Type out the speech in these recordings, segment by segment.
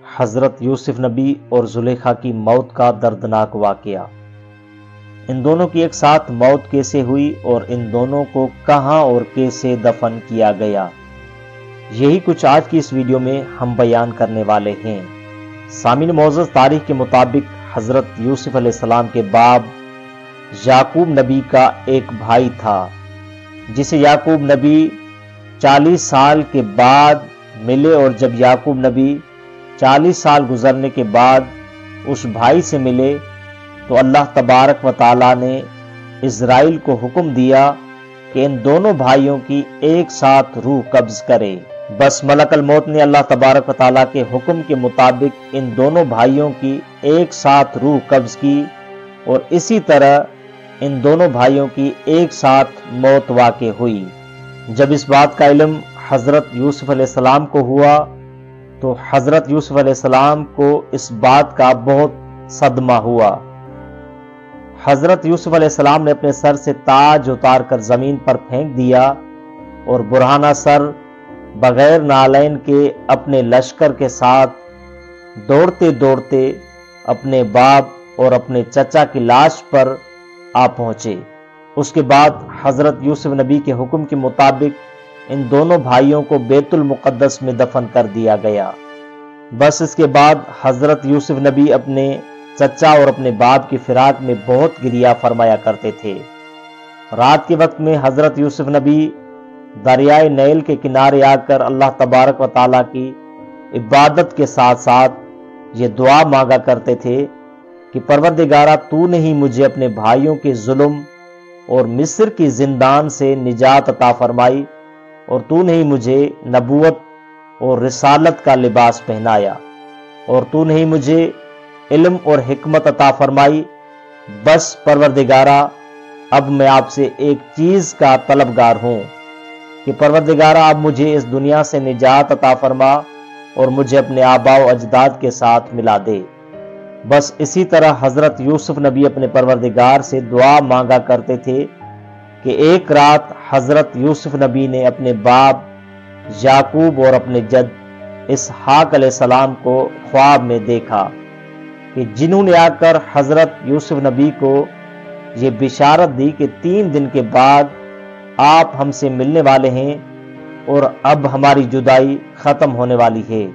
حضرت یوسف نبی اور زلیخا کی موت کا دردناک واقعہ۔ ان دونوں کی ایک ساتھ موت کیسے ہوئی اور ان دونوں کو کہاں اور کیسے دفن کیا گیا، یہی کچھ آج کی اس ویڈیو میں ہم بیان کرنے والے ہیں۔ سامعین معزز، تاریخ کے مطابق حضرت یوسف علیہ السلام کے باپ یعقوب نبی کا ایک بھائی تھا جسے یعقوب نبی 40 سال کے بعد ملے، اور جب یعقوب نبی 40 سال گزرنے کے بعد اس بھائی سے ملے تو اللہ تبارک و تعالیٰ نے اسرائیل کو حکم دیا کہ ان دونوں بھائیوں کی ایک ساتھ روح قبض کرے۔ بس ملک الموت نے اللہ تبارک و تعالیٰ کے حکم کے مطابق ان دونوں بھائیوں کی ایک ساتھ روح قبض کی، اور اسی طرح ان دونوں بھائیوں کی ایک ساتھ موت واقع ہوئی۔ جب اس بات کا علم حضرت یوسف علیہ السلام کو ہوا تو حضرت یوسف علیہ السلام کو اس بات کا بہت صدمہ ہوا۔ حضرت یوسف علیہ السلام نے اپنے سر سے تاج اتار کر زمین پر پھینک دیا اور برہنہ سر بغیر نالین کے اپنے لشکر کے ساتھ دوڑتے دوڑتے اپنے باپ اور اپنے چچا کی لاش پر آ پہنچے۔ اس کے بعد حضرت یوسف نبی کے حکم کے مطابق ان دونوں بھائیوں کو بیت المقدس میں دفن کر دیا گیا۔ بس اس کے بعد حضرت یوسف نبی اپنے چچا اور اپنے باپ کی فراق میں بہت گریہ فرمایا کرتے تھے۔ رات کے وقت میں حضرت یوسف نبی دریائے نیل کے کنارے آ کر اللہ تبارک و تعالیٰ کی عبادت کے ساتھ ساتھ یہ دعا مانگا کرتے تھے کہ پروردگارہ، تو نے ہی مجھے اپنے بھائیوں کے ظلم اور مصر کی زندان سے نجات عطا فرمائی، اور تو نے ہی مجھے نبوت اور رسالت کا لباس پہنایا، اور تو نے ہی مجھے علم اور حکمت عطا فرمائی۔ بس پروردگارہ، اب میں آپ سے ایک چیز کا طلبگار ہوں کہ پروردگارہ، اب مجھے اس دنیا سے نجات عطا فرما اور مجھے اپنے آباء و اجداد کے ساتھ ملا دے۔ بس اسی طرح حضرت یوسف نبی اپنے پروردگار سے دعا مانگا کرتے تھے کہ ایک رات حضرت یوسف نبی نے اپنے باپ یعقوب اور اپنے جد اسحاق علیہ السلام کو خواب میں دیکھا کہ جنہوں نے آ کر حضرت یوسف نبی کو یہ بشارت دی کہ 3 دن کے بعد آپ ہم سے ملنے والے ہیں اور اب ہماری جدائی ختم ہونے والی ہے۔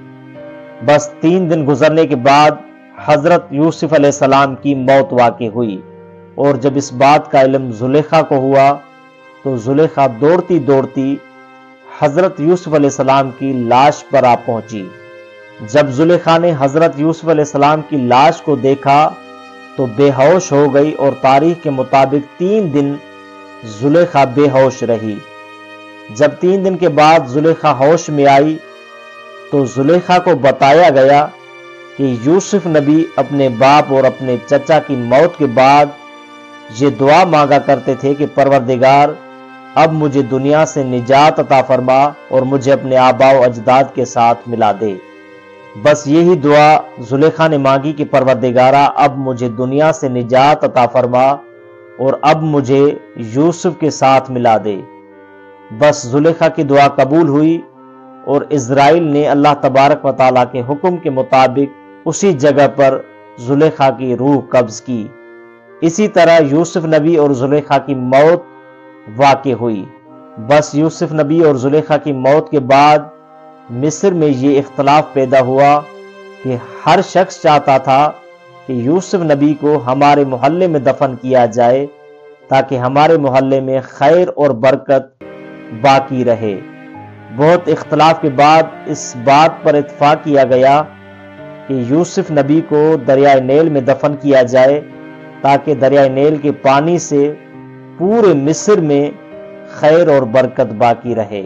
بس 3 دن گزرنے کے بعد حضرت یوسف علیہ السلام کی موت واقع ہوئی، اور جب اس بات کا علم زلیخا کو ہوا تو زلیخا دوڑتی دوڑتی حضرت یوسف علیہ السلام کی لاش پر آ پہنچی۔ جب زلیخا نے حضرت یوسف علیہ السلام کی لاش کو دیکھا تو بے ہوش ہو گئی، اور تاریخ کے مطابق 3 دن زلیخا بے ہوش رہی۔ جب 3 دن کے بعد زلیخا ہوش میں آئی تو زلیخا کو بتایا گیا کہ یوسف نبی اپنے باپ اور اپنے چچا کی موت کے بعد یہ دعا مانگا کرتے تھے کہ پروردگار، اب مجھے دنیا سے نجات عطا فرما اور مجھے اپنے آباء و اجداد کے ساتھ ملا دے۔ بس یہی دعا زلیخا نے مانگی کہ پروردگارہ، اب مجھے دنیا سے نجات عطا فرما اور اب مجھے یوسف کے ساتھ ملا دے۔ بس زلیخا کی دعا قبول ہوئی، اور اسرائیل نے اللہ تبارک و تعالیٰ کے حکم کے مطابق اسی جگہ پر زلیخا کی روح قبض کی۔ اسی طرح یوسف نبی اور زلیخا کی موت واقع ہوئی۔ بس یوسف نبی اور زلیخا کی موت کے بعد مصر میں یہ اختلاف پیدا ہوا کہ ہر شخص چاہتا تھا کہ یوسف نبی کو ہمارے محلے میں دفن کیا جائے تاکہ ہمارے محلے میں خیر اور برکت باقی رہے۔ بہت اختلاف کے بعد اس بات پر اتفاق کیا گیا کہ یوسف نبی کو دریائے نیل میں دفن کیا جائے تاکہ دریائے نیل کے پانی سے پورے مصر میں خیر اور برکت باقی رہے۔